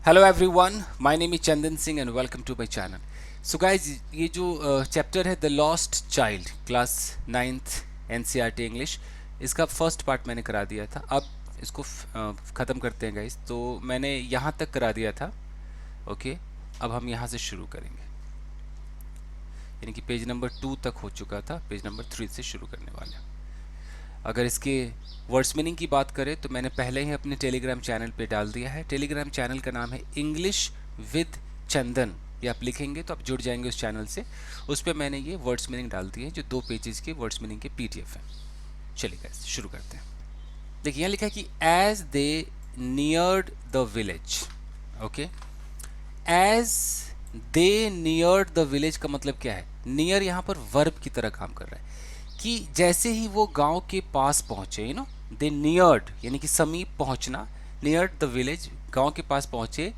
Hello everyone, my name is Chandan Singh and welcome to my channel. So guys, ये जो chapter है the lost child, class 9th NCERT English, इसका first part मैंने करा दिया था। अब इसको ख़त्म करते हैं गाइज। तो मैंने यहाँ तक करा दिया था। ओके, अब हम यहाँ से शुरू करेंगे, यानी कि पेज नंबर 2 तक हो चुका था, पेज नंबर 3 से शुरू करने वाले हैं। अगर इसके वर्ड्स मीनिंग की बात करें तो मैंने पहले ही अपने टेलीग्राम चैनल पे डाल दिया है। टेलीग्राम चैनल का नाम है इंग्लिश विद चंदन। ये आप लिखेंगे तो आप जुड़ जाएंगे उस चैनल से। उस पर मैंने ये वर्ड्स मीनिंग डाल दिए हैं, जो 2 पेजेस के वर्ड्स मीनिंग के पीडीएफ हैं। चलिए गाइस, शुरू करते हैं। देखिए, यहाँ लिखा है कि as they neared the village. Okay, as they neared the village का मतलब क्या है? नियर यहाँ पर वर्ब की तरह काम कर रहा है कि जैसे ही वो गांव के पास पहुंचे, दे नियर्ड यानी कि समीप पहुंचना, नियर्ड द विलेज, गांव के पास पहुंचे।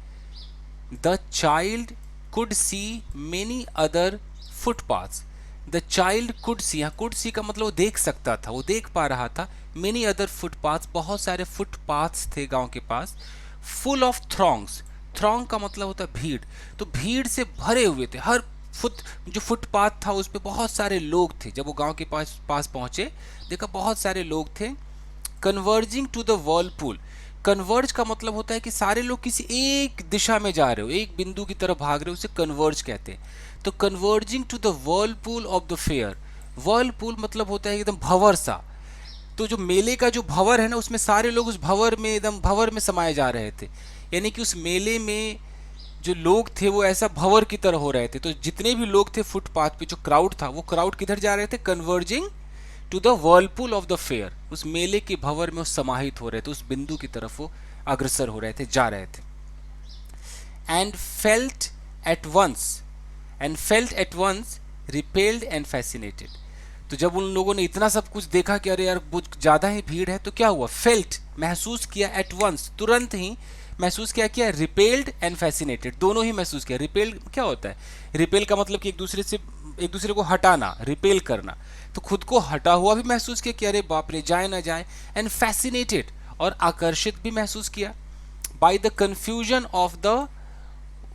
The child could see many other footpaths. The child could see, यहाँ कुड सी का मतलब वो देख सकता था, वो देख पा रहा था। मेनी अदर फुटपाथ्स, बहुत सारे फुटपाथ्स थे गांव के पास। फुल ऑफ थ्रॉन्ग्स, थ्रॉन्ग का मतलब होता है भीड़, तो भीड़ से भरे हुए थे। हर जो फुटपाथ था उस पर बहुत सारे लोग थे। जब वो गांव के पास पहुंचे, देखा बहुत सारे लोग थे। Converging to the whirlpool, converge का मतलब होता है कि सारे लोग किसी एक दिशा में जा रहे हो, एक बिंदु की तरफ भाग रहे हो, उसे कन्वर्ज कहते हैं। तो converging to the whirlpool of the fair, whirlpool मतलब होता है एकदम भंवर सा। तो जो मेले का जो भंवर है ना, उसमें सारे लोग उस भंवर में, एकदम भंवर में समाये जा रहे थे। यानी कि उस मेले में जो लोग थे वो ऐसा भंवर की तरह हो रहे थे। तो जितने भी लोग थे फुटपाथ पे, जो क्राउड था, वो क्राउड किधर जा रहे थे? Converging to the whirlpool of the fair, उस मेले के भंवर में वो समाहित हो रहे थे, उस बिंदु की तरफ वो अग्रसर हो रहे थे, जा रहे थे। And felt at once, and felt at once repelled and fascinated. तो जब उन लोगों ने इतना सब कुछ देखा कि अरे यार कुछ ज़्यादा ही भीड़ है, तो क्या हुआ? फेल्ट, महसूस किया, एट वंस, तुरंत ही महसूस किया, रिपेल्ड एंड फैसिनेटेड, दोनों ही महसूस किया। रिपेल्ड क्या होता है? रिपेल का मतलब कि एक दूसरे को हटाना, रिपेल करना। तो खुद को हटा हुआ भी महसूस किया कि अरे बाप रे, जाए ना जाए। एंड फैसिनेटेड, और आकर्षित भी महसूस किया। By the confusion of the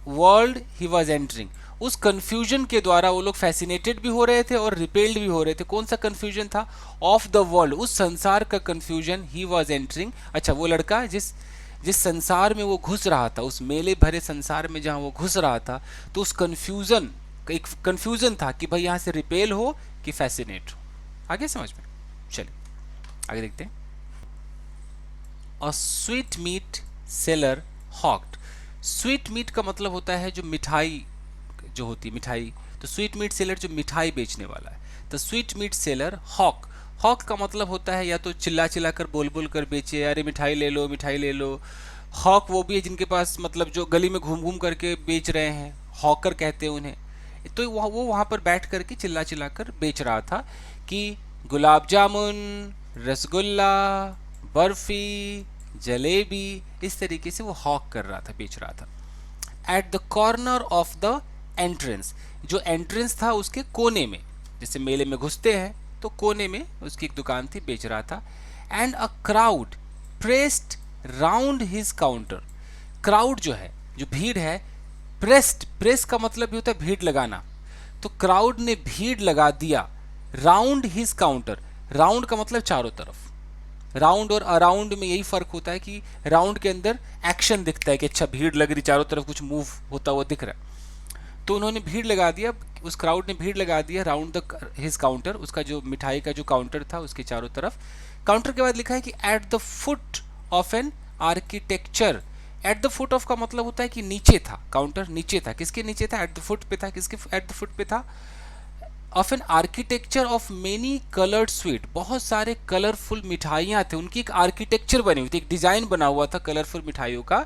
world he was entering, उस कंफ्यूजन के द्वारा वो लोग फैसिनेटेड भी हो रहे थे और रिपेल्ड भी हो रहे थे। कौन सा कंफ्यूजन था? ऑफ द वर्ल्ड, उस संसार का कंफ्यूजन। ही वॉज एंटरिंग, अच्छा वो लड़का जिस जिस संसार में वो घुस रहा था, उस मेले भरे संसार में जहां वो घुस रहा था, तो उस कंफ्यूजन, एक कंफ्यूजन था कि भाई यहां से रिपेल हो कि फैसिनेट हो। आगे समझ में? चलिए आगे देखते हैं। A sweet meet seller hawked, sweetmeat का मतलब होता है जो मिठाई, जो होती है मिठाई। तो स्वीट मीट सेलर जो मिठाई बेचने वाला है। तो sweet meet seller hawk, hawk का मतलब होता है या तो चिल्ला चिल्ला कर, बोल बोल कर बेचे, अरे मिठाई ले लो, मिठाई ले लो। हॉक वो भी है जिनके पास, मतलब जो गली में घूम घूम करके बेच रहे हैं, हॉकर कहते हैं उन्हें। तो वो वहाँ पर बैठ करके चिल्ला चिल्ला कर बेच रहा था कि गुलाब जामुन, रसगुल्ला, बर्फी, जलेबी, इस तरीके से वो हॉक कर रहा था, बेच रहा था। At the corner of the entrance, जो एंट्रेंस था उसके कोने में, जैसे मेले में घुसते हैं तो कोने में उसकी एक दुकान थी, बेच रहा था। And a crowd pressed round his counter, crowd जो है, जो भीड़ है, प्रेस्ड, प्रेस का मतलब भी होता है भीड़ लगाना। तो क्राउड ने भीड़ लगा दिया राउंड हिज काउंटर, राउंड का मतलब चारों तरफ। राउंड और अराउंड में यही फर्क होता है कि राउंड के अंदर एक्शन दिखता है कि अच्छा भीड़ लग रही, चारों तरफ कुछ मूव होता हुआ दिख रहा है। तो उन्होंने भीड़ लगा दिया, उस क्राउड ने भीड़ लगा दिया राउंड द हिज काउंटर, उसका जो मिठाई का जो काउंटर था उसके चारों तरफ। काउंटर के बाद लिखा है कि at the foot of an architecture, at the foot of का मतलब होता है कि नीचे था, काउंटर नीचे था। किसके नीचे था? एट द फुट पे था। किसके एट द फुट पे था? Of an architecture of many coloured sweet, बहुत सारे कलरफुल मिठाइयाँ थे, उनकी एक आर्किटेक्चर बनी हुई थी, एक डिजाइन बना हुआ था कलरफुल मिठाइयों का।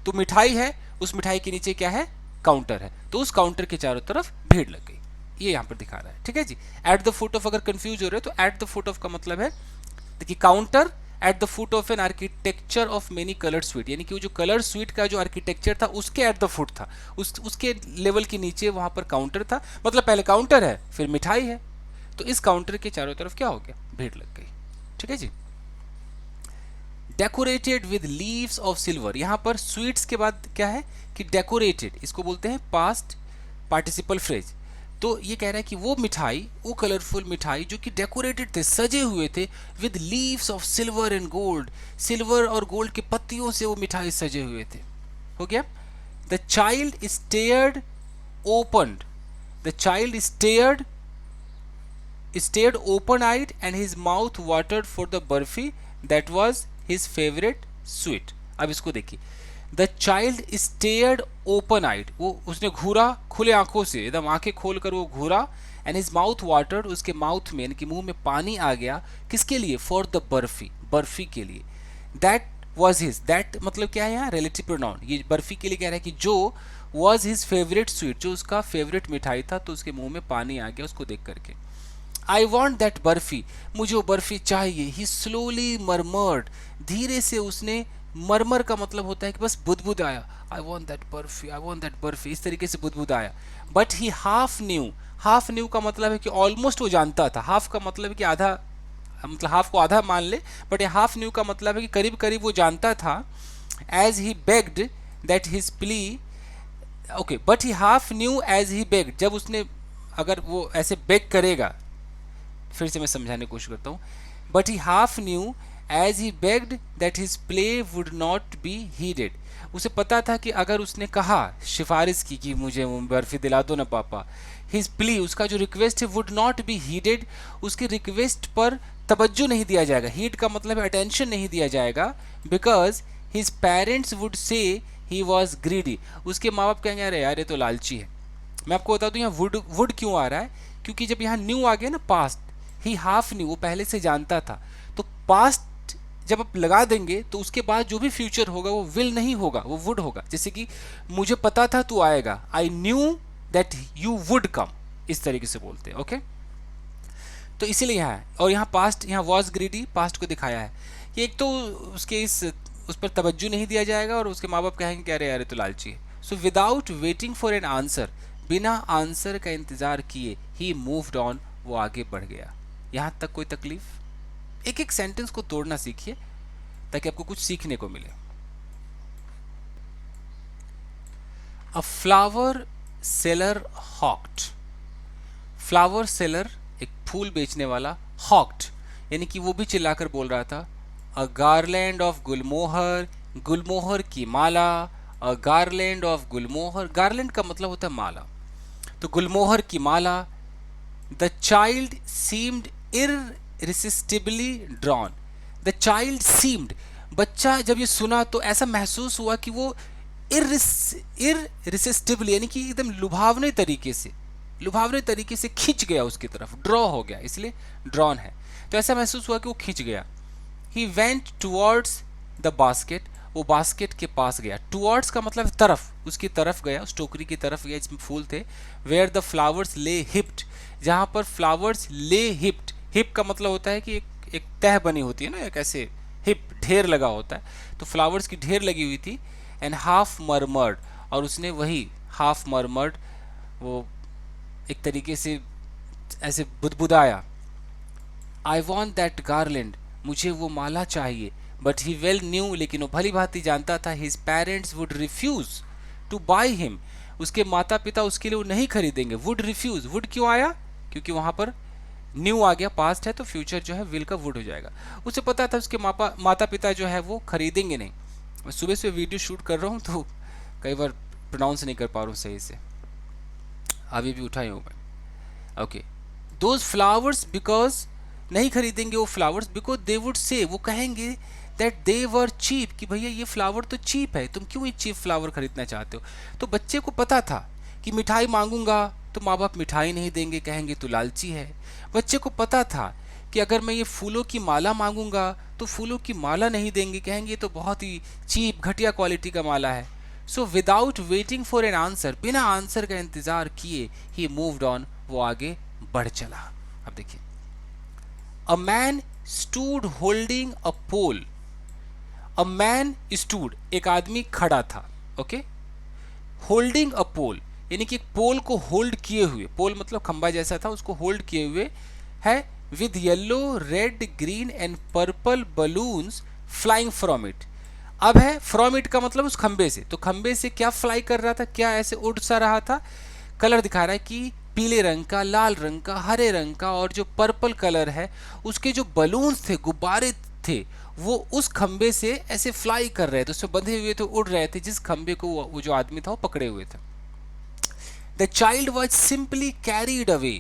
तो मिठाई है, उस मिठाई के नीचे क्या है? काउंटर है। तो उस काउंटर के चारों तरफ भीड़ लग गई, ये यहाँ पर दिखा रहा है। ठीक है जी। एट द फुट ऑफ, अगर कंफ्यूज हो रहे हो तो एट द फुट ऑफ का मतलब है, देखिए counter at the foot of an architecture of many coloured sweet, यानी कि वो जो कलर्ड स्वीट का जो आर्किटेक्चर था उसके एट द फुट था, उसके लेवल के नीचे वहां पर काउंटर था। मतलब पहले काउंटर है फिर मिठाई है, तो इस काउंटर के चारों तरफ क्या हो गया? भीड़ लग गई। ठीक है जी। Decorated with leaves of silver. यहाँ पर स्वीट्स के बाद क्या है कि डेकोरेटेड, इसको बोलते हैं पास्ट पार्टिसिपल फ्रेज। तो ये कह रहा है कि वो मिठाई, वो कलरफुल मिठाई जो कि डेकोरेटेड थे, सजे हुए थे, with leaves of silver and gold, silver और गोल्ड के पत्तियों से वो मिठाई सजे हुए थे। हो गया। The child stared opened, the child stared open-eyed and his mouth watered for the barfi that was his favorite sweet। अब इसको देखिए, द चाइल्ड स्टेयर्ड ओपन-eyed, वो उसने घूरा खुले आंखों से, एकदम आंखें खोलकर वो घूरा, एंड हिज माउथ वाटर्ड, उसके माउथ में यानी कि मुंह में पानी आ गया, किसके लिए? फॉर द बर्फी, बर्फी के लिए। दैट वॉज हिज, दैट मतलब क्या है यहाँ? Relative pronoun. ये बर्फी के लिए कह रहा है कि जो वॉज हिज फेवरेट स्वीट, जो उसका फेवरेट मिठाई था, तो उसके मुंह में पानी आ गया उसको देख करके। आई वॉन्ट दैट बर्फी, मुझे वो बर्फी चाहिए। ही स्लोली मरमर्ड, धीरे से उसने, मरमर का मतलब होता है कि बस बुदबुदाया, I want that barfi, I want that barfi, इस तरीके से बुदबुदाया। But he half new, half new का मतलब है कि ऑलमोस्ट वो जानता था, हाफ का मतलब है कि आधा, मतलब हाफ को आधा मान ले, बट ये हाफ न्यू का मतलब है कि करीब करीब वो जानता था। As he begged that his plea, okay, but he half knew as he begged, जब उसने, अगर वो ऐसे बेग करेगा, फिर से मैं समझाने की कोशिश करता हूँ, but he half knew as he begged that his plea would not be heeded, उसे पता था कि अगर उसने कहा, सिफारिश की कि मुझे बर्फी दिला दो ना पापा, हिज प्ली, उसका जो रिक्वेस्ट है, वुड नॉट बी हीडेड, उसके रिक्वेस्ट पर तवज्जो नहीं दिया जाएगा, हीड का मतलब है अटेंशन नहीं दिया जाएगा, because his parents would say he was greedy, उसके माँ बाप कहेंगे अरे यार ये तो लालची है। मैं आपको बता दूं यहाँ वुड क्यों आ रहा है, क्योंकि जब यहाँ न्यू आ गया ना, पास्ट, ही हाफ न्यू, वो पहले से जानता था, तो पास्ट जब आप लगा देंगे तो उसके बाद जो भी फ्यूचर होगा वो विल नहीं होगा, वो वुड होगा। जैसे कि मुझे पता था तू आएगा, I knew that you would come, इस तरीके से बोलते हैं। ओके, तो इसीलिए यहाँ है, और यहाँ पास्ट, यहाँ वॉज ग्रीडी, पास्ट को दिखाया है। ये एक तो उसके उस पर तवज्जो नहीं दिया जाएगा, और उसके माँ बाप कहेंगे कि अरे यार तो लालची है। So without waiting for an answer, बिना आंसर का इंतजार किए, ही मूव्ड ऑन, वो आगे बढ़ गया। यहाँ तक कोई तकलीफ? एक एक सेंटेंस को तोड़ना सीखिए ताकि आपको कुछ सीखने को मिले। A flower seller hawked, flower seller एक फूल बेचने वाला, हॉक्ड यानी कि वो भी चिल्लाकर बोल रहा था, अ गार्लैंड ऑफ गुलमोहर, गुलमोहर की माला, a garland of gulmohar, garland का मतलब होता है माला, तो गुलमोहर की माला। The child seemed irresistibly drawn, the child seemed, बच्चा जब ये सुना तो ऐसा महसूस हुआ कि वो इररेसिस्टिबली यानी कि एकदम लुभावने तरीके से खींच गया उसकी तरफ, ड्रॉ हो गया, इसलिए ड्रॉन है, तो ऐसा महसूस हुआ कि वो खींच गया। He went towards the basket, वो बास्केट के पास गया, टुवर्ड्स का मतलब तरफ, उसकी तरफ गया, उस टोकरी की तरफ गया जिसमें फूल थे। वेयर द फ्लावर्स ले हिप्ड, जहाँ पर फ्लावर्स ले हिप्ड, हिप का मतलब होता है कि एक तह बनी होती है ना, एक ऐसे हिप, ढेर लगा होता है, तो फ्लावर्स की ढेर लगी हुई थी। एंड हाफ मरमर्ड, और उसने वही हाफ मरमर्ड, वो एक तरीके से ऐसे बुदबुदाया, आई वॉन्ट दैट गार्लैंड, मुझे वो माला चाहिए। बट ही वेल न्यू, लेकिन वो भली भांति जानता था, his parents would refuse to buy him, उसके माता पिता उसके लिए वो नहीं खरीदेंगे। वुड रिफ्यूज, वुड क्यों आया? क्योंकि वहाँ पर न्यू आ गया, पास्ट है, तो फ्यूचर जो है विल का वुड हो जाएगा। उसे पता था उसके माता पिता जो है वो खरीदेंगे नहीं। मैं सुबह से वीडियो शूट कर रहा हूँ तो कई बार प्रोनाउंस नहीं कर पा रहा हूँ सही से, अभी भी उठाई हूँ मैं। ओके, दोज फ्लावर्स, बिकॉज नहीं खरीदेंगे वो फ्लावर्स, बिकॉज दे वुड से, वो कहेंगे दैट दे वर चीप, कि भैया ये फ्लावर तो चीप है, तुम क्यों ये चीप फ्लावर खरीदना चाहते हो। तो बच्चे को पता था कि मिठाई मांगूंगा तो माँ बाप मिठाई नहीं देंगे, कहेंगे तू लालची है। बच्चे को पता था कि अगर मैं ये फूलों की माला मांगूंगा तो फूलों की माला नहीं देंगे, कहेंगे तो बहुत ही चीप घटिया क्वालिटी का माला है। So without waiting for an answer, बिना आंसर का इंतजार किए, ही मूव्ड ऑन, वो आगे बढ़ चला। अब देखिए, a man stood holding a pole, a man stood, एक आदमी खड़ा था, ओके, होल्डिंग अ पोल यानी कि पोल को होल्ड किए हुए, पोल मतलब खंबा जैसा था, उसको होल्ड किए हुए है, with yellow red green and purple balloons flying from it. अब है फ्रॉम इट का मतलब उस खंबे से, तो खंबे से क्या फ्लाई कर रहा था, क्या ऐसे उड़ सा रहा था, कलर दिखा रहा है कि पीले रंग का, लाल रंग का, हरे रंग का, और जो पर्पल कलर है उसके जो बलून्स थे, गुब्बारे थे, वो उस खंबे से ऐसे फ्लाई कर रहे थे, उसमें बंधे हुए थे, उड़ रहे थे, जिस खंबे को वो जो आदमी था वो पकड़े हुए थे। The child was simply carried away,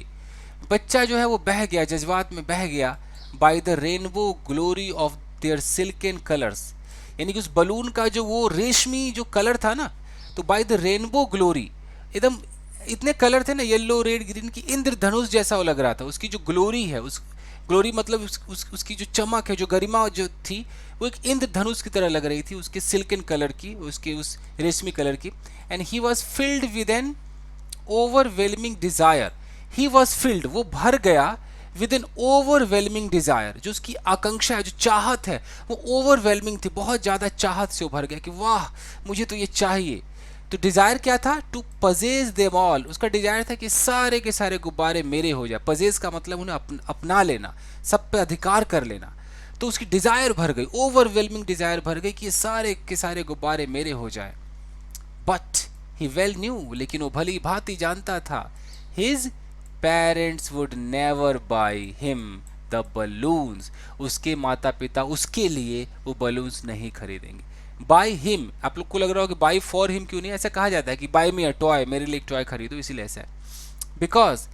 बच्चा जो है वो बह गया, जज्बात में बह गया, by the rainbow glory of their silken colours, यानी कि उस बलून का जो वो रेशमी जो कलर था ना, तो बाय द रेनबो ग्लोरी, एकदम इतने कलर थे ना, येलो रेड ग्रीन की, इंद्रधनुष जैसा वो लग रहा था। उसकी जो ग्लोरी है, उस ग्लोरी मतलब उसकी जो चमक है, जो गरिमा जो थी, वो एक इंद्रधनुष की तरह लग रही थी, उसके सिल्कन कलर की, उसके उस रेशमी कलर की। And he was filled with an overwhelming desire, he was filled, वो भर गया, विद एन ओवरवेलमिंग डिजायर, जो उसकी आकांक्षा है, जो चाहत है, वो ओवरवेलमिंग थी, बहुत ज्यादा चाहत से उभर गया कि वाह मुझे तो ये चाहिए। तो डिजायर क्या था, टू पजेज देम ऑल, उसका डिजायर था कि सारे के सारे गुब्बारे मेरे हो जाए। पजेज का मतलब उन्हें अपना लेना, सब पे अधिकार कर लेना। तो उसकी डिजायर भर गई, ओवरवेलमिंग डिजायर भर गई कि ये सारे के सारे गुब्बारे मेरे हो जाए। बट ही वेल न्यू, लेकिन वो भली भांति जानता था, his parents would never by him the balloons, उसके माता पिता उसके लिए वो बलून्स नहीं खरीदेंगे। बाई हिम, आप लोग को लग रहा हो कि बाई फॉर हिम क्यों नहीं, ऐसा कहा जाता है कि बाई मी अ टॉय, मेरे लिए एक टॉय खरीदो, इसीलिए ऐसा है। बिकॉज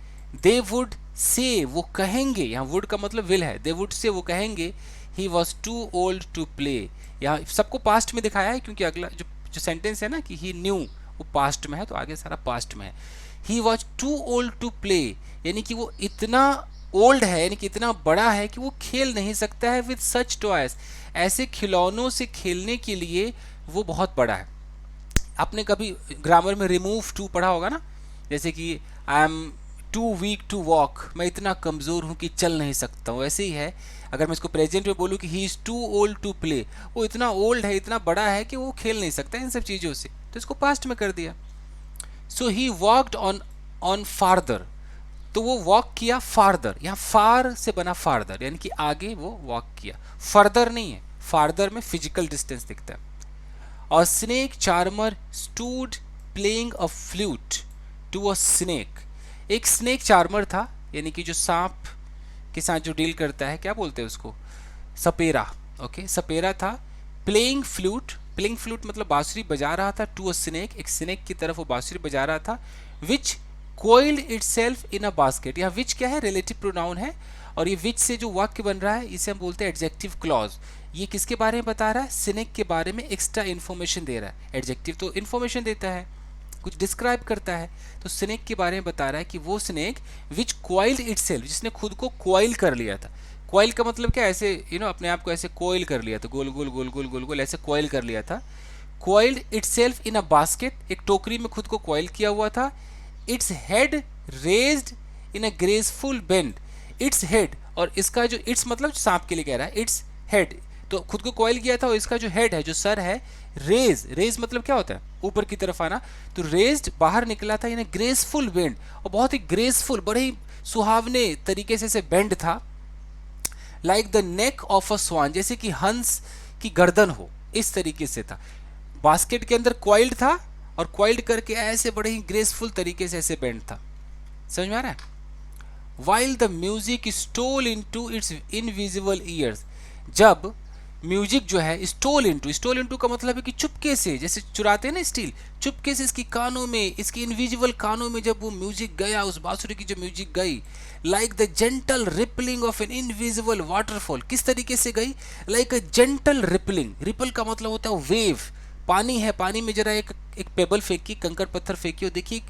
दे वुड से, वो कहेंगे, यहाँ वुड का मतलब विल है, दे वुड से, वो कहेंगे, he was too old to play, यहाँ सबको पास्ट में दिखाया है क्योंकि अगला जो जो सेंटेंस है ना कि ही न्यू, वो पास्ट में है, तो आगे सारा पास्ट में है। He was too old to play, यानी कि वो इतना ओल्ड है, यानी कि इतना बड़ा है कि वो खेल नहीं सकता है विद सच टॉयज, ऐसे खिलौनों से खेलने के लिए वो बहुत बड़ा है। आपने कभी ग्रामर में रिमूव टू पढ़ा होगा ना, जैसे कि I am too weak to walk, मैं इतना कमज़ोर हूँ कि चल नहीं सकता हूँ, ऐसे ही है। अगर मैं इसको प्रेजेंट में बोलूँ कि he is too old to play, वो इतना ओल्ड है, इतना बड़ा है कि वो खेल नहीं सकता इन सब चीज़ों से, तो इसको पास्ट में कर दिया। सो ही वॉकड ऑन फार्दर, तो वो वॉक किया फार्दर, यहाँ फार से बना फार्दर, यानी कि आगे वो वॉक किया, फर्दर नहीं है, फार्दर में फिजिकल डिस्टेंस दिखता है। और snake charmer stood playing a flute to a snake, एक स्नेक चार्मर था, यानी कि जो सांप के साथ जो डील करता है, क्या बोलते हैं उसको, सपेरा, ओके, सपेरा था। प्लेइंग फ्लूट, प्लेइंग फ्लूट मतलब बांसुरी बजा रहा था, टू अ स्नेक, एक स्नेक की तरफ वो बांसुरी बजा रहा था, which coiled itself in a basket, यहाँ विच क्या है, रिलेटिव प्रोनाउन है, और ये विच से जो वाक्य बन रहा है इसे हम बोलते हैं एडजेक्टिव क्लॉज। ये किसके बारे में बता रहा है, स्नेक के बारे में एक्स्ट्रा इन्फॉर्मेशन दे रहा है। एडजेक्टिव तो इन्फॉर्मेशन देता है, कुछ डिस्क्राइब करता है, तो स्नेक के बारे में बता रहा है कि वो स्नेक विच क्वाइल्ड इटसेल्फ, जिसने खुद को क्वाइल कर लिया था। क्वाइल का मतलब क्या, ऐसे अपने आप को ऐसे कोइल कर लिया था, गोल गोल गोल गोल गोल गोल ऐसे कोइल कर लिया था। Coiled itself in a basket, एक टोकरी में खुद को क्वाइल किया हुआ था। Its head raised in a graceful bend, its head, और इसका जो इट्स मतलब सांप के लिए कह रहा है, इट्स हेड, तो खुद को कॉइल किया था, और इसका जो हेड है, जो सर है, रेज, रेज मतलब क्या होता है, ऊपर की तरफ आना, तो रेज्ड बाहर निकला था इन ग्रेसफुल बेंड, और बहुत ही ग्रेसफुल, बड़े ही सुहावने तरीके से बेंड था। Like the neck of a swan, जैसे कि हंस की गर्दन हो, इस तरीके से था। बास्केट के अंदर क्वाइल्ड था, और क्वाइल्ड करके ऐसे बड़े ही ग्रेसफुल तरीके से ऐसे बेंड था। समझ में आ रहा है। While the music stole into its invisible ears, जब म्यूजिक जो है स्टोल इनटू का मतलब है कि चुपके से, जैसे चुराते हैं ना स्टील, चुपके से इसकी कानों में, इसकी इनविजिबल कानों में जब वो म्यूजिक गया, उस बांसुरी की जो म्यूजिक गई, like the gentle rippling of an invisible waterfall, किस तरीके से गई, like a gentle rippling, ripple का मतलब होता है वेव, पानी है, पानी में जरा एक पेबल फेंकी, कंकर पत्थर फेंकी, देखिए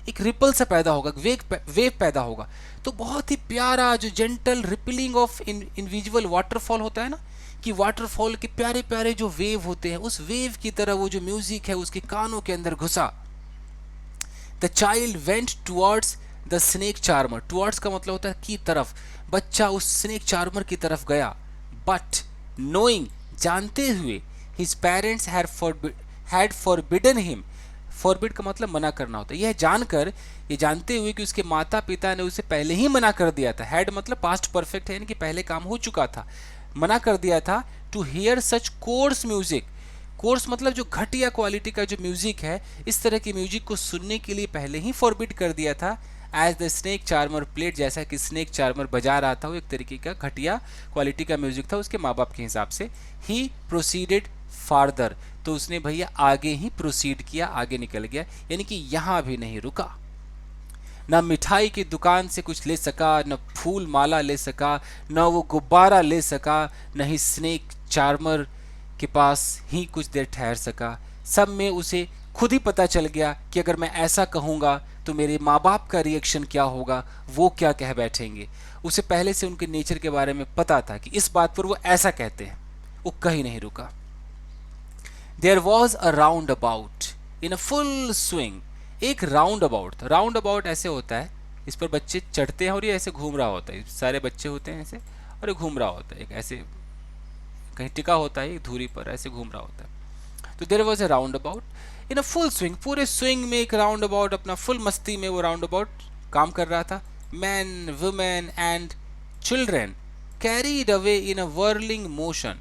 एक रिपल सा पैदा होगा, वेव पैदा होगा। तो बहुत ही प्यारा जो gentle rippling of invisible waterfall होता है ना, कि वाटरफॉल के प्यारे प्यारे जो वेव होते हैं, उस वेव की तरह वो जो म्यूजिक है उसके कानों के अंदर घुसा। The child went towards the snake charmer, towards का मतलब होता है की तरफ, बच्चा उस स्नेक चार्मर की तरफ गया। बट नोइंग, जानते हुए, his parents had forbidden him, forbid का मतलब मना करना होता है, यह जानकर, ये जानते हुए कि उसके माता पिता ने उसे पहले ही मना कर दिया था। हैड मतलब पास्ट परफेक्ट है, यानी कि पहले काम हो चुका था, मना कर दिया था। To hear such coarse music. Coarse मतलब जो घटिया क्वालिटी का जो म्यूजिक है, इस तरह की म्यूजिक को सुनने के लिए पहले ही फॉरबिड कर दिया था। As the snake charmer played, जैसा कि स्नेक चार्मर बजा रहा था, वो एक तरीके का घटिया क्वालिटी का म्यूजिक था उसके माँ बाप के हिसाब से। ही प्रोसीडेड फार्दर, तो उसने भैया आगे ही प्रोसीड किया, आगे निकल गया, यानी कि यहाँ भी नहीं रुका। न मिठाई की दुकान से कुछ ले सका, न फूल माला ले सका, न वो गुब्बारा ले सका, न ही स्नेक चार्मर के पास ही कुछ देर ठहर सका। सब में उसे खुद ही पता चल गया कि अगर मैं ऐसा कहूँगा तो मेरे माँ बाप का रिएक्शन क्या होगा, वो क्या कह बैठेंगे। उसे पहले से उनके नेचर के बारे में पता था कि इस बात पर वो ऐसा कहते हैं। वो कहीं नहीं रुका। There was a roundabout in a full swing. एक राउंड अबाउट था। राउंड अबाउट ऐसे होता है, इस पर बच्चे चढ़ते हैं और ये ऐसे घूम रहा होता है, सारे बच्चे होते हैं ऐसे और ये घूम रहा होता है, एक ऐसे कहीं टिका होता है, एक धुरी पर ऐसे घूम रहा होता है। तो there was a roundabout in a full swing. पूरे स्विंग में एक राउंड अबाउट, अपना फुल मस्ती में वो राउंड अबाउट काम कर रहा था। Man, women and children carried away in a whirling motion.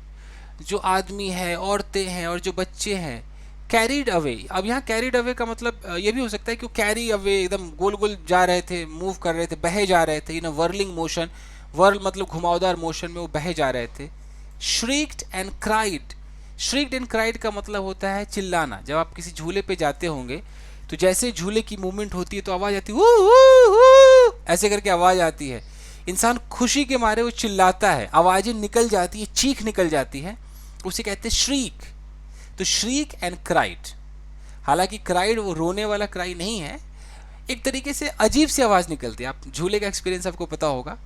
जो आदमी है, औरतें हैं और जो बच्चे हैं, कैरीड अवे। अब यहाँ कैरीड अवे का मतलब ये भी हो सकता है कि वो कैरी अवे एकदम गोल गोल जा रहे थे, मूव कर रहे थे, बहे जा रहे थे। इन अ वर्लिंग मोशन, वर्ल मतलब घुमावदार मोशन में वो बहे जा रहे थे। श्रीक्ड एंड क्राइड। श्रीक्ड एंड क्राइड का मतलब होता है चिल्लाना। जब आप किसी झूले पे जाते होंगे तो जैसे झूले की मूवमेंट होती है तो आवाज़ आती है, ऐसे करके आवाज़ आती है। इंसान खुशी के मारे वो चिल्लाता है, आवाज़ें निकल जाती है, चीख निकल जाती है, उसे कहते हैं श्रीक। तो श्रीक एंड क्राइड। हालांकि क्राइड वो रोने वाला क्राई नहीं है, एक तरीके से अजीब सी आवाज़ निकलती है। आप झूले का एक्सपीरियंस आपको पता होगा,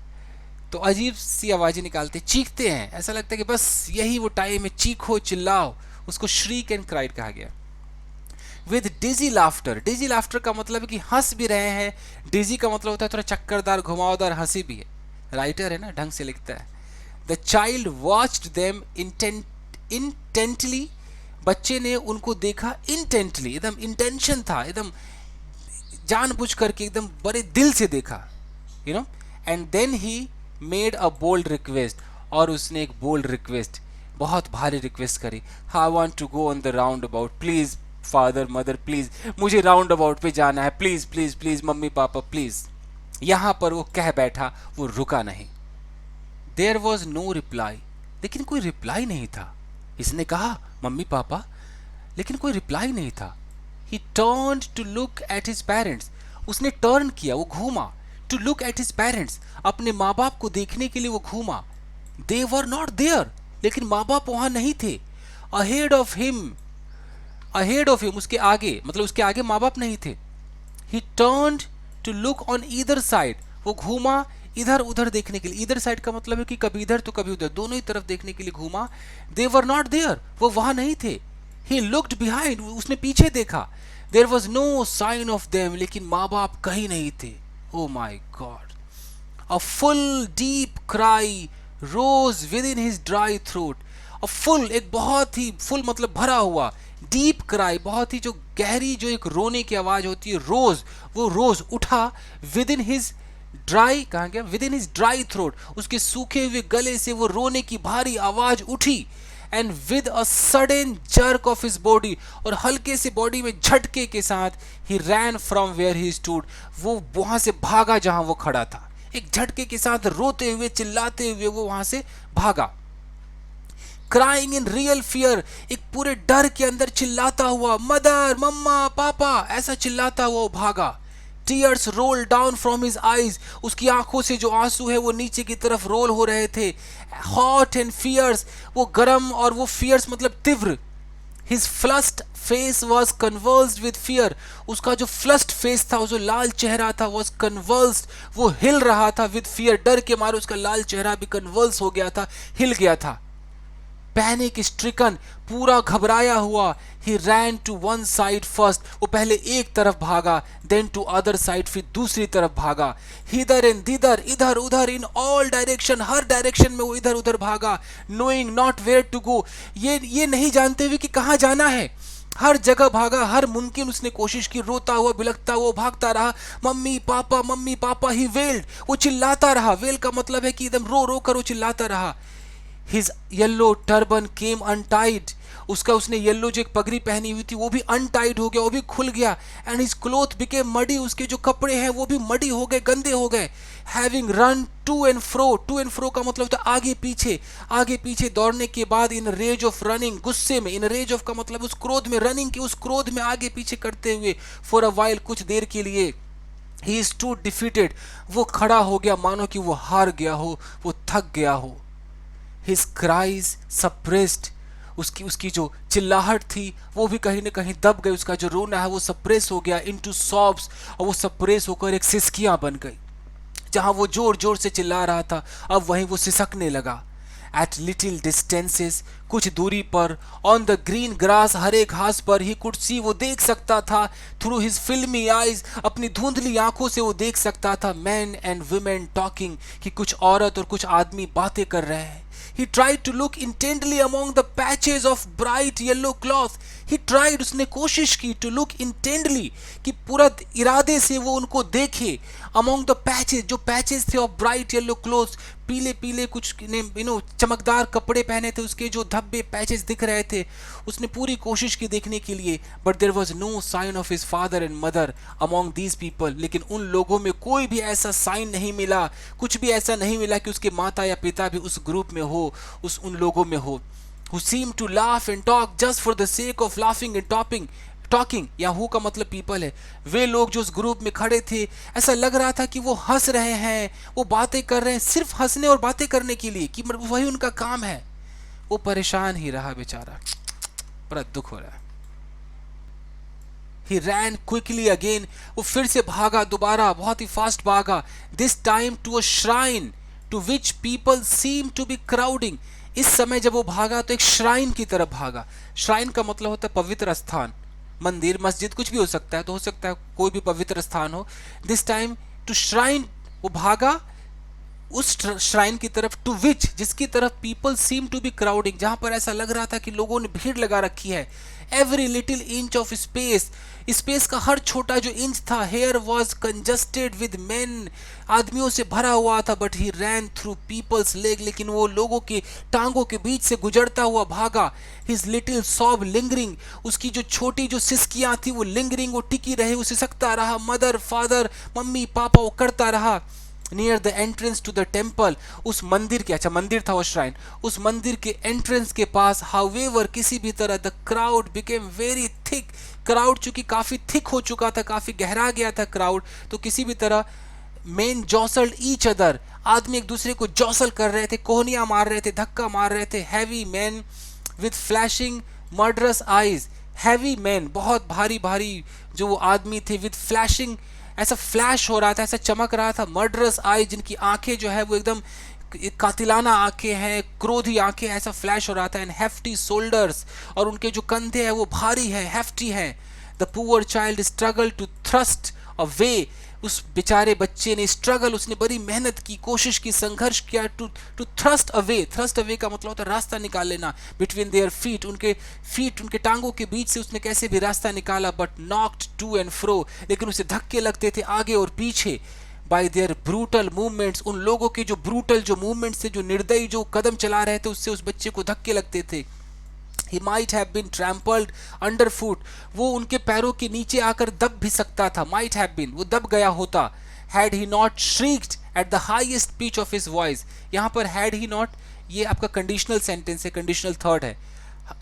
तो अजीब सी आवाज़ें निकालते, चीखते हैं, ऐसा लगता है कि बस यही वो टाइम है, चीखो चिल्लाओ। उसको श्रीक एंड क्राइड कहा गया। With dizzy laughter. Dizzy laughter का मतलब है कि हंस भी रहे हैं। डिजी का मतलब होता है थोड़ा चक्करदार, घुमावदार हंसी भी है। राइटर है ना, ढंग से लिखता है। The child watched them intently. बच्चे ने उनको देखा इंटेंटली, एकदम इंटेंशन था, एकदम जानबूझ करके, एकदम बड़े दिल से देखा, you know. And then he made a bold request. और उसने एक बोल्ड रिक्वेस्ट, बहुत भारी रिक्वेस्ट करी। I want to go on the roundabout, please father mother please, मुझे राउंड अबाउट पे जाना है, प्लीज प्लीज प्लीज मम्मी पापा प्लीज। यहां पर वो कह बैठा, वो रुका नहीं। There was no reply. लेकिन कोई रिप्लाई नहीं था। इसने कहा मम्मी पापा, लेकिन कोई रिप्लाई नहीं था। He turned to look at his parents. उसने टर्न किया, वो घूमा। To look at his parents, अपने माँ बाप को देखने के लिए वो घूमा। दे वर नॉट देयर, लेकिन माँ बाप वहां नहीं थे। Ahead of him, ahead of him, उसके आगे, मतलब उसके आगे माँ बाप नहीं थे। He turned to look on either side. वो घूमा इधर उधर देखने के लिए। इधर साइड का मतलब है कि कभी इधर तो कभी उधर, दोनों ही तरफ देखने के लिए घूमा। दे वर नॉट देयर, वो वहां नहीं थे। ही लुक्ड बिहाइंड, उसने पीछे देखा। There was no sign of them, लेकिन माँ बाप कहीं नहीं थे। Oh my God. A full deep cry rose within his dry throat. A full, एक बहुत ही, फुल मतलब भरा हुआ, डीप क्राई बहुत ही जो गहरी, जो एक रोने की आवाज होती है, रोज, वो रोज उठा। विद इन हिज ड्राई, कहाँ गया, with in his dry throat, उसके सूखे हुए गले से वो रोने की भारी आवाज उठी। And with a sudden jerk of his body, और हल्के से बॉडी में झटके के साथ, he ran from where he stood, वो वहां से भागा जहां वो खड़ा था। एक झटके के साथ रोते हुए, चिल्लाते हुए वो वहां से भागा। क्राइंग इन रियल फियर, एक पूरे डर के अंदर चिल्लाता हुआ, मदर, मम्मा, पापा, ऐसा चिल्लाता हुआ वो भागा। Tears roll down from his eyes, उसकी आंखों से जो आंसू है वो नीचे की तरफ रोल हो रहे थे। हॉट एंड फियर्स, वो गर्म, और वो फियर्स मतलब तीव्र। His flushed face was conversed with fear, उसका जो फ्लस्ड फेस था, जो लाल चेहरा था, वॉज कन्वर्स्ड, वो हिल रहा था विद फियर, डर के मारे उसका लाल चेहरा भी कन्वर्स हो गया था, हिल गया था। पैनिक स्ट्रिकन, पूरा घबराया हुआ। He ran to one side first, वो पहले एक तरफ भागा, देन टू अदर साइड, फिर दूसरी तरफ भागा। हिदर एंड दिदर, इधर उधर, इन ऑल डायरेक्शन, हर डायरेक्शन में वो इधर उधर भागा। Knowing not where to go, ये नहीं जानते हुए कि कहाँ जाना है। हर जगह भागा, हर मुमकिन उसने कोशिश की, रोता हुआ, बिलखता हुआ भागता रहा। मम्मी पापा, मम्मी पापा, ही वेल्ड, वो चिल्लाता रहा। वेल का मतलब है कि एकदम रो रो कर वो चिल्लाता रहा। हिज येलो टर्बन केम अनटाइड, उसका उसने येलो जो एक पगड़ी पहनी हुई थी वो भी अनटाइड हो गया, वो भी खुल गया। And his cloth became muddy, उसके जो कपड़े हैं वो भी मडी हो गए, गंदे हो गए। Having run to and fro का मतलब होता है आगे पीछे दौड़ने के बाद, इन रेज ऑफ रनिंग, गुस्से में, इन रेज ऑफ का मतलब उस क्रोध में, रनिंग के उस क्रोध में आगे पीछे करते हुए, फॉर अ वाइल, कुछ देर के लिए, ही इज टू डिफीटेड, वो खड़ा हो गया मानो कि वो हार गया हो, वो थक गया हो। हिज क्राइज सप्रेस्ड, उसकी उसकी जो चिल्लाहट थी वो भी कहीं ना कहीं दब गई, उसका जो रोना है वो सप्रेस हो गया इनटू सॉब्स, और वो सप्रेस होकर एक सिसकियां बन गई। जहां वो जोर जोर से चिल्ला रहा था अब वहीं वो सिसकने लगा। एट लिटिल डिस्टेंसेस, कुछ दूरी पर, ऑन द ग्रीन ग्रास, हरे घास पर, ही कुड सी, वो देख सकता था, थ्रू हिज फिल्मी आईज, अपनी धुंधली आंखों से वो देख सकता था, मैन एंड वुमेन टॉकिंग, कि कुछ औरत और कुछ आदमी बातें कर रहे हैं। He tried to look intently among the patches of bright yellow cloth. He tried, उसने कोशिश की, to look intently, कि पूरा इरादे से वो उनको देखे, among the patches, जो patches थे of bright yellow clothes, पीले पीले कुछ चमकदार कपड़े पहने थे, उसके जो धब्बे पैचेस दिख रहे थे, उसने पूरी कोशिश की देखने के लिए। But there was no sign of his father and mother among these people, लेकिन उन लोगों में कोई भी ऐसा साइन नहीं मिला, कुछ भी ऐसा नहीं मिला कि उसके माता या पिता भी उस ग्रुप में हो, उन लोगों में हो। who seemed to laugh and talk just for the sake of laughing and talking, या हु का मतलब पीपल है, वे लोग जो उस ग्रुप में खड़े थे, ऐसा लग रहा था कि वो हंस रहे हैं, वो बातें कर रहे हैं सिर्फ हंसने और बातें करने के लिए, कि वही उनका काम है। वो परेशान ही रहा बेचारा, बड़ा दुख हो रहा है। He ran quickly again, वो फिर से भागा, दोबारा बहुत ही फास्ट भागा। This time to a shrine to which people seemed to be crowding, इस समय जब वो भागा तो एक श्राइन की तरफ भागा। श्राइन का मतलब होता है पवित्र स्थान, मंदिर, मस्जिद, कुछ भी हो सकता है, तो हो सकता है कोई भी पवित्र स्थान हो। दिस टाइम टू श्राइन, वो भागा उस श्राइन की तरफ, टू विच, जिसकी तरफ people seem to be crowding, जहां पर ऐसा लग रहा था कि लोगों ने भीड़ लगा रखी है। Every little inch of space, space का हर छोटा जो इंच था, here was congested with men, आदमियों से भरा हुआ था। But he ran through people's leg, लेकिन वो लोगों के टांगों के बीच से गुजरता हुआ भागा। हिज लिटिल सॉब लिंगरिंग, उसकी जो छोटी जो सिसकियां थी वो लिंगरिंग, वो टिकी रहे, वो सिसकता रहा। मदर फादर, मम्मी पापा, वो करता रहा। Near the entrance to the temple, उस मंदिर के, अच्छा मंदिर था वो श्राइन, उस मंदिर के एंट्रेंस के पास, हाउएवर, किसी भी तरह, the crowd became very thick, crowd चूंकि काफी थिक हो चुका था, काफी गहरा गया था क्राउड, तो किसी भी तरह, मेन जॉसल्ड ईच अदर, आदमी एक दूसरे को जॉसल कर रहे थे, कोहनियां मार रहे थे, धक्का मार रहे थे। Heavy man with flashing murderous eyes, heavy man, बहुत भारी भारी जो वो आदमी थे, विद फ्लैशिंग, ऐसा फ्लैश हो रहा था, ऐसा चमक रहा था, मर्डरस आई, जिनकी आंखें जो है वो एकदम कातिलाना आंखें हैं, क्रोधी आंखें, ऐसा फ्लैश हो रहा था। एंड हेफ्टी शोल्डर्स, और उनके जो कंधे हैं वो भारी है, हेफ्टी है। The poor child struggle to thrust a way, उस बेचारे बच्चे ने स्ट्रगल, उसने बड़ी मेहनत की, कोशिश की, संघर्ष किया, to thrust away, thrust away का मतलब होता है रास्ता निकाल लेना, बिटवीन देयर फीट, उनके टांगों के बीच से उसने कैसे भी रास्ता निकाला। But knocked to and fro, लेकिन उसे धक्के लगते थे आगे और पीछे। बाय देयर ब्रूटल मूवमेंट्स, उन लोगों के जो ब्रूटल जो मूवमेंट्स थे, जो निर्दयी जो कदम चला रहे थे, उससे उस बच्चे को धक्के लगते थे। He might have been trampled underfoot, वो उनके पैरों के नीचे आकर दब भी सकता था, might have been, वो दब गया होता। Had he not shrieked at the highest pitch of his voice, यहाँ पर had he not, ये आपका कंडीशनल सेंटेंस है, कंडीशनल थर्ड है,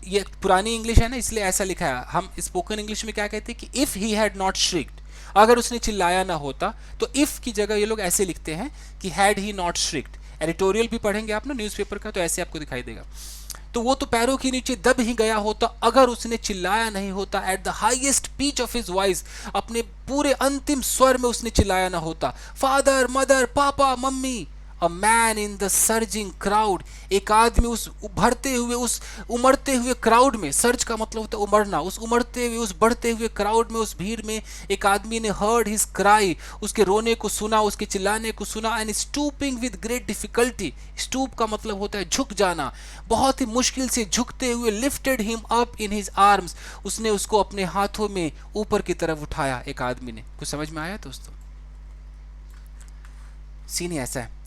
ये पुरानी इंग्लिश है ना इसलिए ऐसा लिखा है। हम स्पोकन इंग्लिश में क्या कहते हैं कि if he had not shrieked, अगर उसने चिल्लाया ना होता, तो if की जगह ये लोग ऐसे लिखते हैं कि had he not shrieked। Editorial भी पढ़ेंगे आप ना न्यूज़पेपर का, तो ऐसे आपको दिखाई देगा। तो वो तो पैरों के नीचे दब ही गया होता अगर उसने चिल्लाया नहीं होता। At the highest pitch of his voice, अपने पूरे अंतिम स्वर में उसने चिल्लाया ना होता। फादर, मदर, पापा, mummy. A man in the surging crowd, एक आदमी उस उभरते हुए, उस उमड़ते हुए क्राउड में, सर्ज का मतलब होता है उमड़ना, उस उमड़ते हुए, उस बढ़ते हुए क्राउड में, उस भीड़ में एक आदमी ने हर्ड हिज क्राई, उसके रोने को सुना, उसके चिल्लाने को सुना। And stooping with great difficulty, stoop का मतलब होता है झुक जाना, बहुत ही मुश्किल से झुकते हुए, lifted him up in his arms, उसने उसको अपने हाथों में ऊपर की तरफ उठाया एक आदमी ने। कुछ समझ में आया दोस्तों? सीन ऐसा है।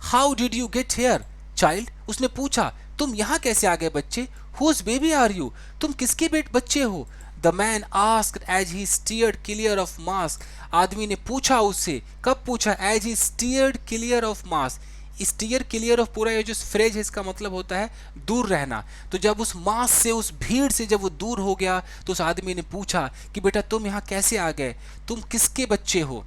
How did you get here child, उसने पूछा तुम यहाँ कैसे आ गए बच्चे? Whose baby are you? तुम किसके बच्चे हो? The man asked as he steered clear of mask. आदमी ने पूछा उससे, कब पूछा? As he steered clear of mask. Steer clear of, पूरा ये जो फ्रेज है इसका मतलब होता है दूर रहना। तो जब उस मास से, उस भीड़ से जब वो दूर हो गया तो उस आदमी ने पूछा कि बेटा तुम यहाँ कैसे आ गए, तुम किसके बच्चे हो?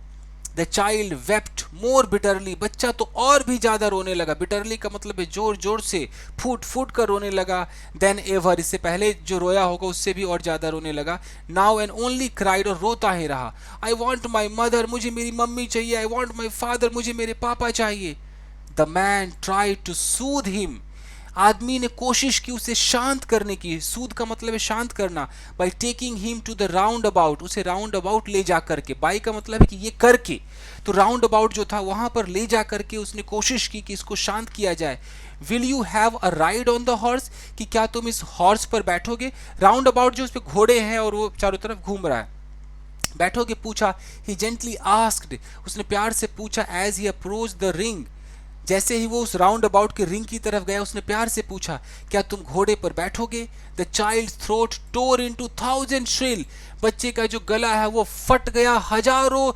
The child wept more bitterly. बच्चा तो और भी ज्यादा रोने लगा। बिटरली का मतलब है जोर जोर से, फूट फूट कर रोने लगा। देन एवर, इससे पहले जो रोया होगा उससे भी और ज्यादा रोने लगा। नाउ एंड ओनली क्राइड, और रोता ही रहा। आई वॉन्ट माई मदर, मुझे मेरी मम्मी चाहिए। आई वॉन्ट माई फादर, मुझे मेरे पापा चाहिए। The man try to soothe him. आदमी ने कोशिश की उसे शांत करने की। सूद का मतलब है शांत करना। By taking him to the roundabout, उसे राउंड अबाउट ले जा करके। बाई का मतलब है कि ये करके, तो राउंड अबाउट जो था वहां पर ले जा करके उसने कोशिश की कि इसको शांत किया जाए। Will you have a ride on the horse, कि क्या तुम इस हॉर्स पर बैठोगे? राउंड अबाउट जो उस पर घोड़े हैं और वो चारों तरफ घूम रहा है, बैठोगे? पूछा। ही जेंटली आस्क्ड, उसने प्यार से पूछा। As he approach the ring, जैसे ही वो उस राउंड अबाउट के रिंग की तरफ गया उसने प्यार से पूछा, क्या तुम घोड़े पर बैठोगे? The child throat tore into 1000 shrill, बच्चे का जो गला है वो फट गया हजारों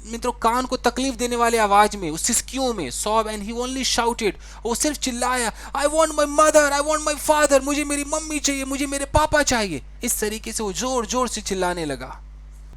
मित्रों कान को तकलीफ देने वाले आवाज में, उस सिसकियों में। Sob and he only shouted, वो सिर्फ चिल्लाया, I want my mother, I want my father, मुझे मेरी मम्मी चाहिए, मुझे मेरे पापा चाहिए। इस तरीके से वो जोर जोर से चिल्लाने लगा।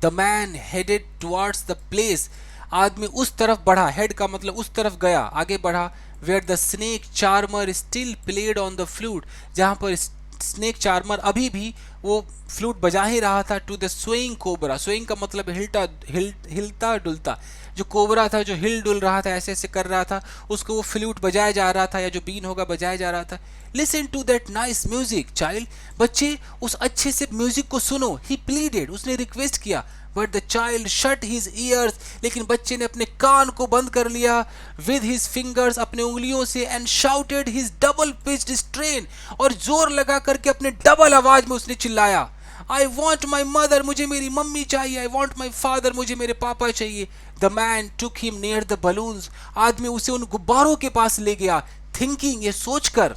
The man headed towards the place, आदमी उस तरफ बढ़ा। हेड का मतलब उस तरफ गया, आगे बढ़ा। Where the snake charmer still played on the flute, जहां पर स्नेक चार्मर अभी भी वो फ्लूट बजा ही रहा था। To the swaying cobra, swaying का मतलब हिलता डुलता, जो कोबरा था जो हिल डुल रहा था, ऐसे ऐसे कर रहा था, उसको वो फ्लूट बजाया जा रहा था, या जो बीन होगा बजाया जा रहा था। Listen to that nice music child, बच्चे उस अच्छे से म्यूजिक को सुनो। ही प्लीडेड, उसने रिक्वेस्ट किया। But the child shut his ears, लेकिन बच्चे ने अपने कान को बंद कर लिया। विद हिज फिंगर्स, अपने उंगलियों से। And shouted his double pitched strain, और जोर लगा करके अपने डबल आवाज में उसने चिल्लाया, आई वॉन्ट माई मदर, मुझे मेरी मम्मी चाहिए। आई वॉन्ट माई फादर, मुझे मेरे पापा चाहिए। The man took him near the balloons, आदमी उसे उन गुब्बारों के पास ले गया। थिंकिंग, ये सोचकर,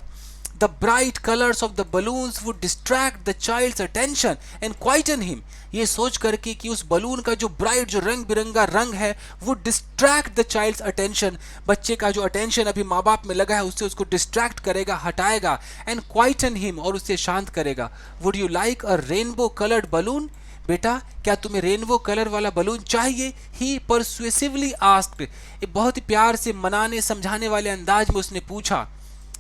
the bright colors of the balloons would distract the child's attention and quieten him, ये सोच करके कि उस बलून का जो ब्राइट, जो रंग बिरंगा रंग है, वो डिस्ट्रैक्ट द चाइल्ड्स अटेंशन, बच्चे का जो अटेंशन अभी माँ बाप में लगा है उससे उसको डिस्ट्रैक्ट करेगा, हटाएगा। एंड क्वाइटन हिम, और उसे शांत करेगा। Would you like a rainbow coloured balloon, बेटा क्या तुम्हें रेनबो कलर वाला बलून चाहिए? ही परसुएसिवली आस्क्ड, बहुत ही प्यार से मनाने समझाने वाले अंदाज में उसने पूछा।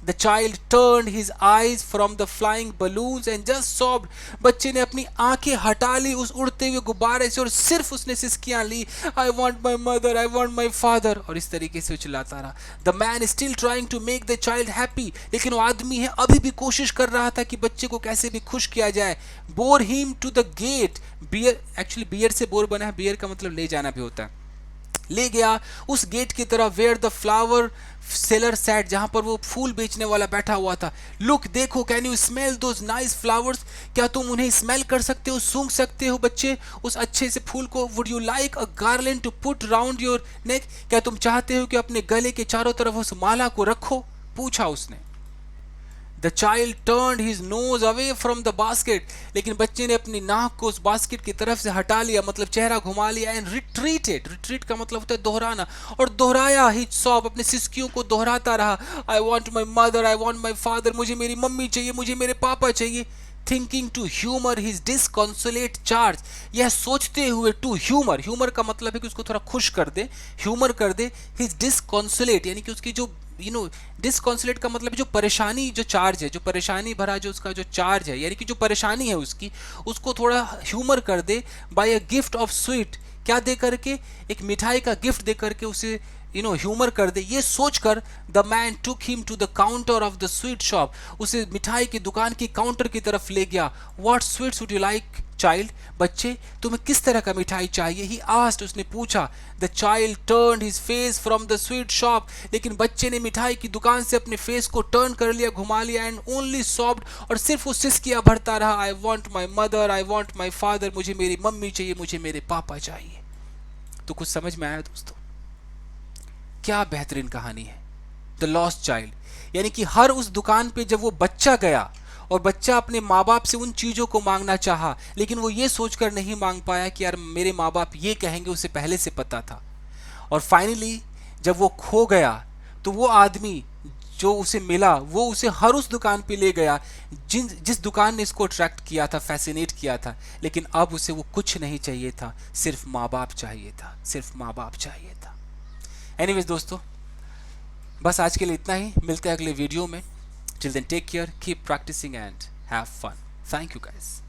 The child turned his eyes from the flying balloons and just sobbed. बच्चे ने अपनी आंखें हटा ली उस उड़ते हुए गुब्बारे से और सिर्फ उसने सिसकियां ली। I want my mother, I want my father, और इस तरीके से चिल्लाता रहा। The man is still trying to make the child happy, लेकिन वो आदमी है अभी भी कोशिश कर रहा था कि बच्चे को कैसे भी खुश किया जाए। Bore him to the gate. Bear, actually bear से बोर बना है, बियर का मतलब ले जाना भी होता है। ले गया उस गेट की तरफ। Where the flower seller sat, जहां पर वो फूल बेचने वाला बैठा हुआ था। लुक, देखो, can you smell those nice flowers, क्या तुम उन्हें स्मेल कर सकते हो, सूंघ सकते हो बच्चे उस अच्छे से फूल को? Would you like a garland to put round your neck, क्या तुम चाहते हो कि अपने गले के चारों तरफ उस माला को रखो? पूछा उसने। The child turned his nose away from the basket, लेकिन बच्चे ने अपनी नाक को उस बास्केट की तरफ से हटा लिया, मतलब चेहरा घुमा लिया। एंड रिट्रीटेड, रिट्रीट का मतलब होता है दोहराना, और दोहराया। ही सॉब, अपने सिसकियों को दोहराता रहा। I want my mother, I want my father, मुझे मेरी मम्मी चाहिए, मुझे मेरे पापा चाहिए। Thinking to humour his disconsolate charge, यह सोचते हुए, टू ह्यूमर, ह्यूमर का मतलब है कि उसको थोड़ा खुश कर दे, ह्यूमर कर दे। हिज डिसकॉन्सोलेट यानी कि उसकी जो डिसकॉन्सोलेट का मतलब जो परेशानी, जो चार्ज है, जो परेशानी भरा जो उसका जो चार्ज है, यानी कि जो परेशानी है उसकी, उसको थोड़ा ह्यूमर कर दे। By a gift of sweet, क्या दे करके? एक मिठाई का गिफ्ट दे करके उसे ह्यूमर कर दे। ये सोचकर the man took him to the counter of the sweet shop, उसे मिठाई की दुकान की काउंटर की तरफ ले गया। What sweets would you like child, बच्चे तुम्हें किस तरह का मिठाई चाहिए? ही आस्क्ड, उसने पूछा। The child turned his face from the sweet shop, लेकिन बच्चे ने मिठाई की दुकान से अपने फेस को टर्न कर लिया, घुमा लिया। एंड ओनली सॉफ्ट, और सिर्फ वो सिसकियां भरता रहा। I want my mother, I want my father, मुझे मेरी मम्मी चाहिए, मुझे मेरे पापा चाहिए। तो कुछ समझ में आया दोस्तों? क्या बेहतरीन कहानी है। The the lost child. यानी कि हर उस दुकान पे जब वो बच्चा गया और बच्चा अपने माँ बाप से उन चीज़ों को मांगना चाहा, लेकिन वो ये सोचकर नहीं मांग पाया कि यार मेरे माँ बाप ये कहेंगे, उसे पहले से पता था। और फाइनली जब वो खो गया तो वो आदमी जो उसे मिला वो उसे हर उस दुकान पे ले गया जिस दुकान ने इसको अट्रैक्ट किया था, फैसिनेट किया था। लेकिन अब उसे वो कुछ नहीं चाहिए था, सिर्फ माँ बाप चाहिए था, सिर्फ माँ बाप चाहिए था। एनीवेज दोस्तों, बस आज के लिए इतना ही। मिलते हैं अगले वीडियो में। Till then take care, keep practising and have fun. Thank you guys.